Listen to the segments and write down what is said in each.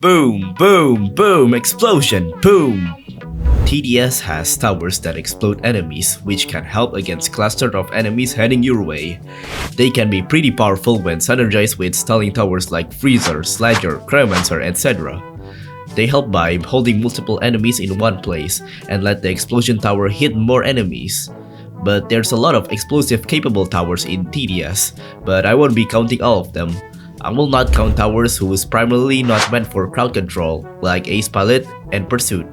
Boom, boom, boom, explosion, boom! TDS has towers that explode enemies, which can help against cluster of enemies heading your way. They can be pretty powerful when synergized with stalling towers like Freezer, Sledger, Cryomancer, etc. They help by holding multiple enemies in one place and let the explosion tower hit more enemies. But there's a lot of explosive capable towers in TDS, but I won't be counting all of them. I will not count towers whose primarily not meant for crowd control, like Ace Pilot and Pursuit.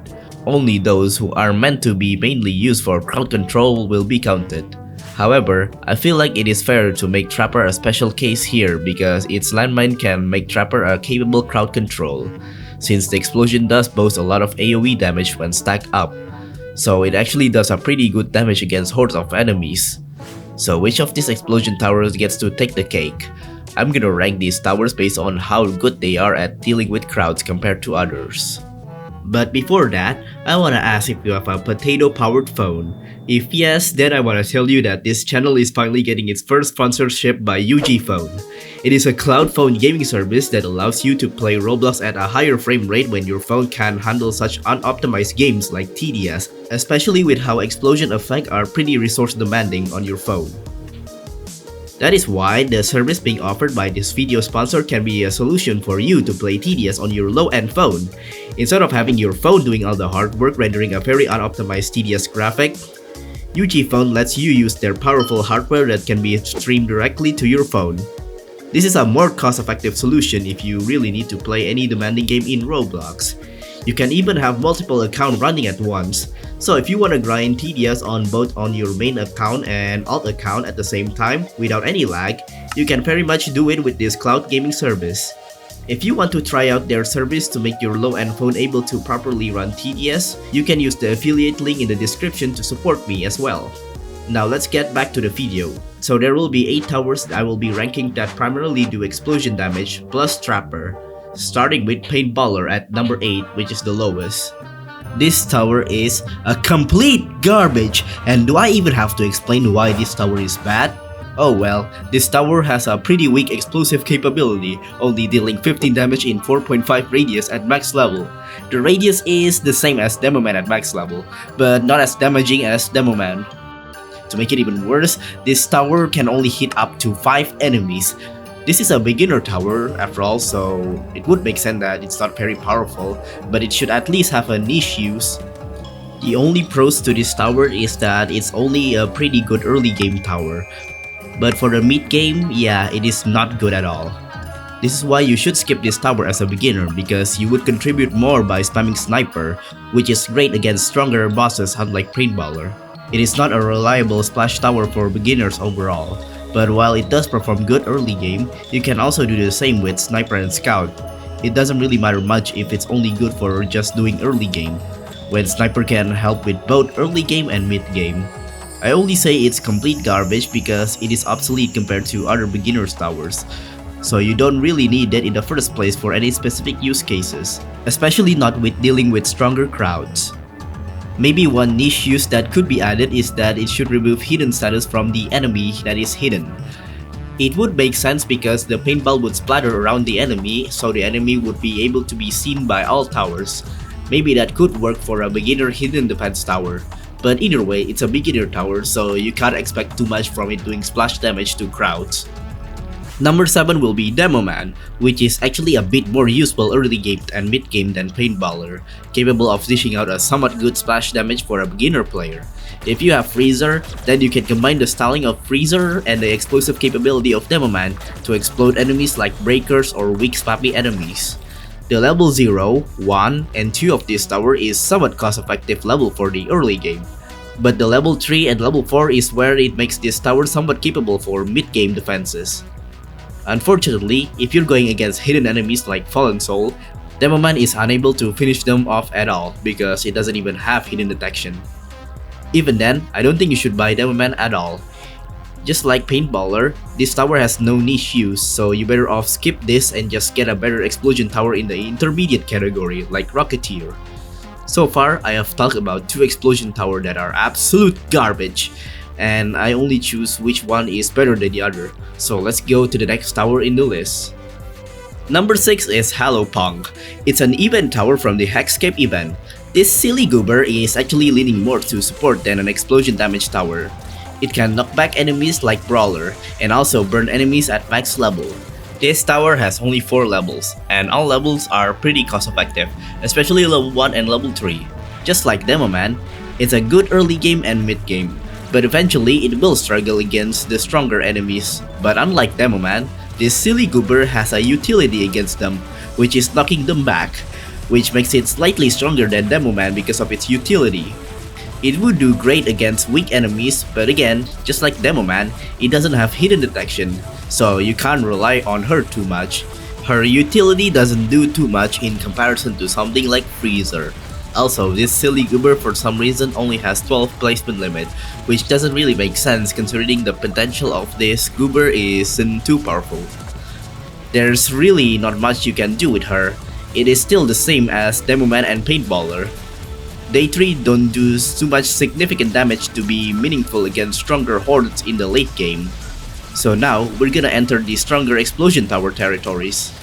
Only those who are meant to be mainly used for crowd control will be counted. However, I feel like it is fair to make Trapper a special case here because its landmine can make Trapper a capable crowd control, since the explosion does boast a lot of AoE damage when stacked up. So it actually does a pretty good damage against hordes of enemies. So which of these explosion towers gets to take the cake? I'm gonna rank these towers based on how good they are at dealing with crowds compared to others. But before that, I wanna ask if you have a potato-powered phone. If yes, then I wanna tell you that this channel is finally getting its first sponsorship by UGPhone. It is a cloud phone gaming service that allows you to play Roblox at a higher frame rate when your phone can handle such unoptimized games like TDS, especially with how explosion effects are pretty resource demanding on your phone. That is why the service being offered by this video sponsor can be a solution for you to play TDS on your low-end phone. Instead of having your phone doing all the hard work rendering a very unoptimized TDS graphic, UGPhone lets you use their powerful hardware that can be streamed directly to your phone. This is a more cost-effective solution if you really need to play any demanding game in Roblox. You can even have multiple accounts running at once. So if you want to grind TDS on both on your main account and alt account at the same time without any lag, you can very much do it with this cloud gaming service. If you want to try out their service to make your low-end phone able to properly run TDS, you can use the affiliate link in the description to support me as well. Now let's get back to the video. So there will be 8 towers that I will be ranking that primarily do explosion damage plus Trapper, starting with Paintballer at number 8, which is the lowest. This tower is a complete garbage, and do I even have to explain why this tower is bad? Oh well, this tower has a pretty weak explosive capability, only dealing 15 damage in 4.5 radius at max level. The radius is the same as Demoman at max level, but not as damaging as Demoman. To make it even worse, this tower can only hit up to 5 enemies. This is a beginner tower after all, so it would make sense that it's not very powerful, but it should at least have a niche use. The only pros to this tower is that it's only a pretty good early game tower, but for the mid game, yeah, it is not good at all. This is why you should skip this tower as a beginner, because you would contribute more by spamming Sniper, which is great against stronger bosses unlike Paintballer. It is not a reliable splash tower for beginners overall. But while it does perform good early game, you can also do the same with Sniper and Scout. It doesn't really matter much if it's only good for just doing early game, when Sniper can help with both early game and mid game. I only say it's complete garbage because it is obsolete compared to other beginners towers, so you don't really need it in the first place for any specific use cases, especially not with dealing with stronger crowds. Maybe one niche use that could be added is that it should remove hidden status from the enemy that is hidden. It would make sense because the paintball would splatter around the enemy, so the enemy would be able to be seen by all towers. Maybe that could work for a beginner hidden defense tower. But either way, it's a beginner tower, so you can't expect too much from it doing splash damage to crowds. Number 7 will be Demoman, which is actually a bit more useful early game and mid game than Paintballer, capable of dishing out a somewhat good splash damage for a beginner player. If you have Freezer, then you can combine the styling of Freezer and the explosive capability of Demoman to explode enemies like breakers or weak spappy enemies. The level 0, 1, and 2 of this tower is somewhat cost-effective level for the early game. But the level 3 and level 4 is where it makes this tower somewhat capable for mid-game defenses. Unfortunately, if you're going against hidden enemies like Fallen Soul, Demoman is unable to finish them off at all because it doesn't even have hidden detection. Even then, I don't think you should buy Demoman at all. Just like Paintballer, this tower has no niche use, so you better off skip this and just get a better explosion tower in the intermediate category like Rocketeer. So far, I have talked about 2 explosion towers that are absolute garbage, and I only choose which one is better than the other, so let's go to the next tower in the list. Number 6 is Hallow Punk. It's an event tower from the Hexscape event. This silly goober is actually leaning more to support than an explosion damage tower. It can knock back enemies like Brawler, and also burn enemies at max level. This tower has only 4 levels, and all levels are pretty cost effective, especially level 1 and level 3. Just like Demoman, it's a good early game and mid game, but eventually it will struggle against the stronger enemies. But unlike Demoman, this silly goober has a utility against them, which is knocking them back, which makes it slightly stronger than Demoman because of its utility. It would do great against weak enemies, but again, just like Demoman, it doesn't have hidden detection, so you can't rely on her too much. Her utility doesn't do too much in comparison to something like Freezer. Also, this silly goober for some reason only has 12 placement limit, which doesn't really make sense considering the potential of this goober isn't too powerful. There's really not much you can do with her. It is still the same as Demoman and Paintballer. They 3 don't do too much significant damage to be meaningful against stronger hordes in the late game. So now, we're gonna enter the stronger explosion tower territories.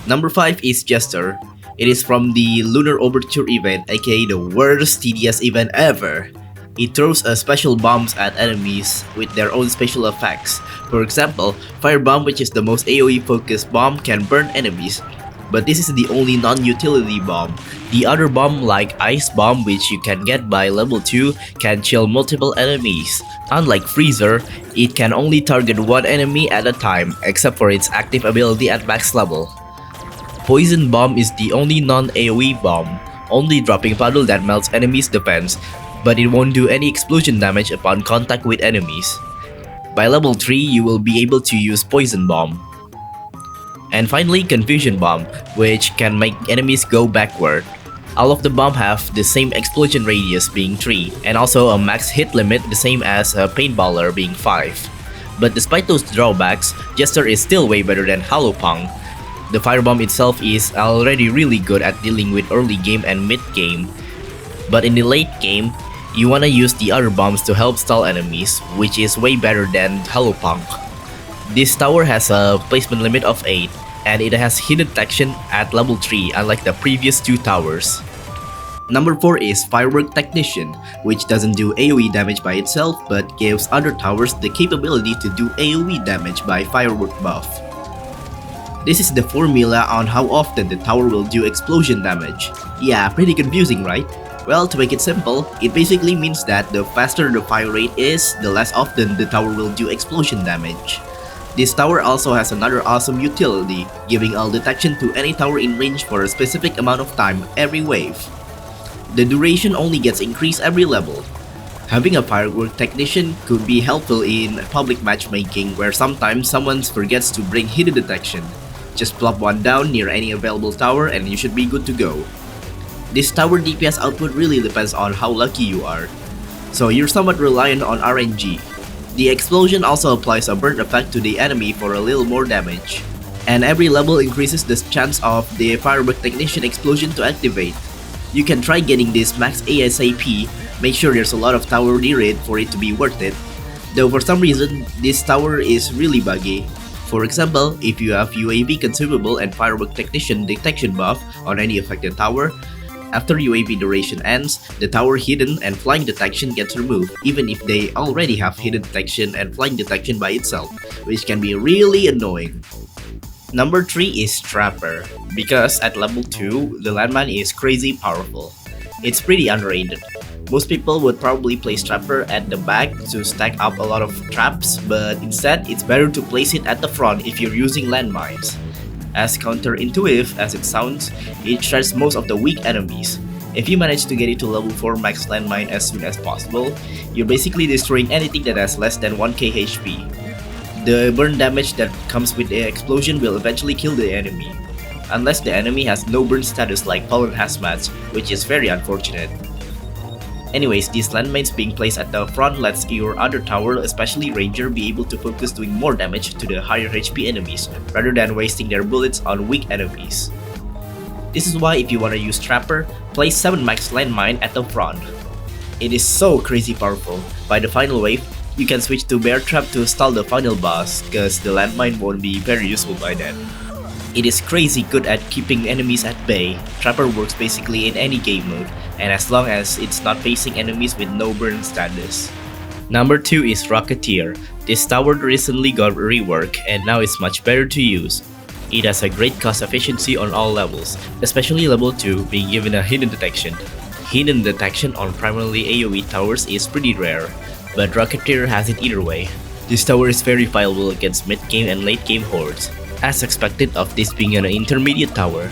Number 5 is Jester. It is from the Lunar Overture event, aka the worst TDS event ever. It throws special bombs at enemies with their own special effects. For example, Fire Bomb, which is the most AoE focused bomb, can burn enemies. But this is the only non-utility bomb. The other bomb like Ice Bomb, which you can get by level 2, can chill multiple enemies. Unlike Freezer, it can only target one enemy at a time, except for its active ability at max level. Poison Bomb is the only non-AoE bomb, only dropping puddle that melts enemies' defense, but it won't do any explosion damage upon contact with enemies. By level 3, you will be able to use Poison Bomb. And finally, Confusion Bomb, which can make enemies go backward. All of the bombs have the same explosion radius being 3, and also a max hit limit the same as a Paintballer being 5. But despite those drawbacks, Jester is still way better than Hallow Punk. The Firebomb itself is already really good at dealing with early game and mid game. But in the late game, you wanna use the other bombs to help stall enemies, which is way better than Hallow Punk. This tower has a placement limit of 8, and it has hidden detection at level 3 unlike the previous 2 towers. Number 4 is Firework Technician, which doesn't do AoE damage by itself but gives other towers the capability to do AoE damage by firework buff. This is the formula on how often the tower will do explosion damage. Yeah, pretty confusing, right? Well, to make it simple, it basically means that the faster the fire rate is, the less often the tower will do explosion damage. This tower also has another awesome utility, giving all detection to any tower in range for a specific amount of time every wave. The duration only gets increased every level. Having a firework technician could be helpful in public matchmaking where sometimes someone forgets to bring hidden detection. Just plop one down near any available tower and you should be good to go. This tower DPS output really depends on how lucky you are, so you're somewhat reliant on RNG. The explosion also applies a burn effect to the enemy for a little more damage. And every level increases the chance of the Firework Technician explosion to activate. You can try getting this max ASAP, make sure there's a lot of tower near it for it to be worth it. Though for some reason, this tower is really buggy. For example, if you have UAV consumable and Firework Technician detection buff on any affected tower, after UAV duration ends, the tower hidden and flying detection gets removed even if they already have hidden detection and flying detection by itself, which can be really annoying. Number 3 is Trapper, because at level 2, the landmine is crazy powerful. It's pretty underrated. Most people would probably place Trapper at the back to stack up a lot of traps, but instead it's better to place it at the front if you're using landmines. As counterintuitive as it sounds, it shreds most of the weak enemies. If you manage to get it to level 4 max landmine as soon as possible, you're basically destroying anything that has less than 1k HP. The burn damage that comes with the explosion will eventually kill the enemy, unless the enemy has no burn status like Fallen Hazmats, which is very unfortunate. Anyways, these landmines being placed at the front lets your other tower, especially Ranger, be able to focus doing more damage to the higher HP enemies, rather than wasting their bullets on weak enemies. This is why if you wanna use Trapper, place 7 max landmine at the front. It is so crazy powerful. By the final wave, you can switch to Bear Trap to stall the final boss, cause the landmine won't be very useful by then. It is crazy good at keeping enemies at bay. Trapper works basically in any game mode, and as long as it's not facing enemies with no burn status. Number 2 is Rocketeer. This tower recently got a rework and now it's much better to use. It has a great cost efficiency on all levels, especially level 2 being given a hidden detection. Hidden detection on primarily AoE towers is pretty rare, but Rocketeer has it either way. This tower is very viable against mid-game and late-game hordes. As expected of this being an intermediate tower,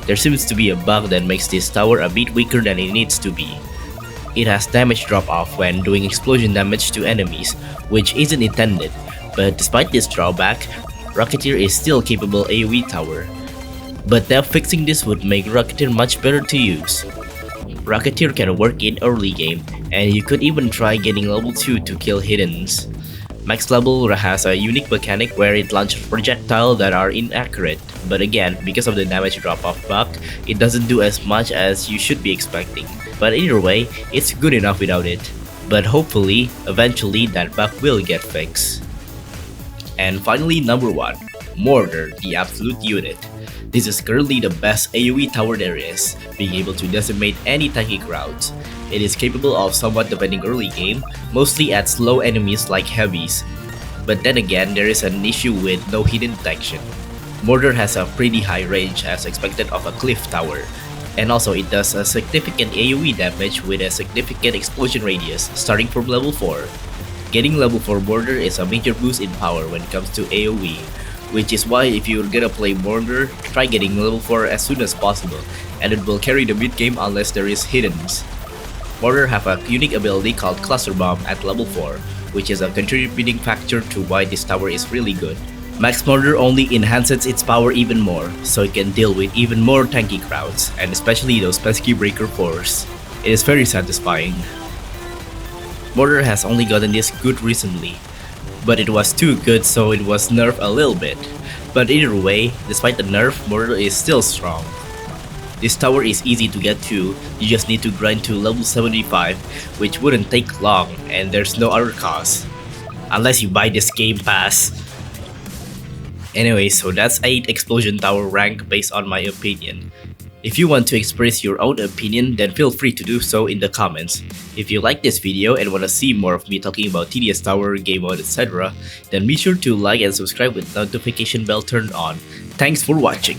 there seems to be a bug that makes this tower a bit weaker than it needs to be. It has damage drop-off when doing explosion damage to enemies, which isn't intended, but despite this drawback, Rocketeer is still capable AoE tower. But them fixing this would make Rocketeer much better to use. Rocketeer can work in early game, and you could even try getting level 2 to kill hiddens. Max level has a unique mechanic where it launches projectiles that are inaccurate, but again, because of the damage drop-off bug, it doesn't do as much as you should be expecting. But either way, it's good enough without it. But hopefully, eventually that bug will get fixed. And finally, number 1, Mortar, the absolute unit. This is currently the best AoE tower there is, being able to decimate any tanky crowds. It is capable of somewhat defending early game, mostly at slow enemies like heavies. But then again, there is an issue with no hidden detection. Mortar has a pretty high range as expected of a cliff tower, and also it does a significant AoE damage with a significant explosion radius starting from level 4. Getting level 4 Mortar is a major boost in power when it comes to AoE, which is why if you're gonna play Mortar, try getting level 4 as soon as possible, and it will carry the mid game unless there is hiddens. Mortar have a unique ability called Cluster Bomb at level 4, which is a contributing factor to why this tower is really good. Max Mortar only enhances its power even more, so it can deal with even more tanky crowds, and especially those pesky breaker 4s. It is very satisfying. Mortar has only gotten this good recently, but it was too good so it was nerfed a little bit. But either way, despite the nerf, Mortar is still strong. This tower is easy to get to, you just need to grind to level 75, which wouldn't take long, and there's no other cost. Unless you buy this game pass. Anyway, so that's 8 explosion tower rank based on my opinion. If you want to express your own opinion, then feel free to do so in the comments. If you like this video and want to see more of me talking about TDS tower, game mode, etc., then be sure to like and subscribe with notification bell turned on. Thanks for watching.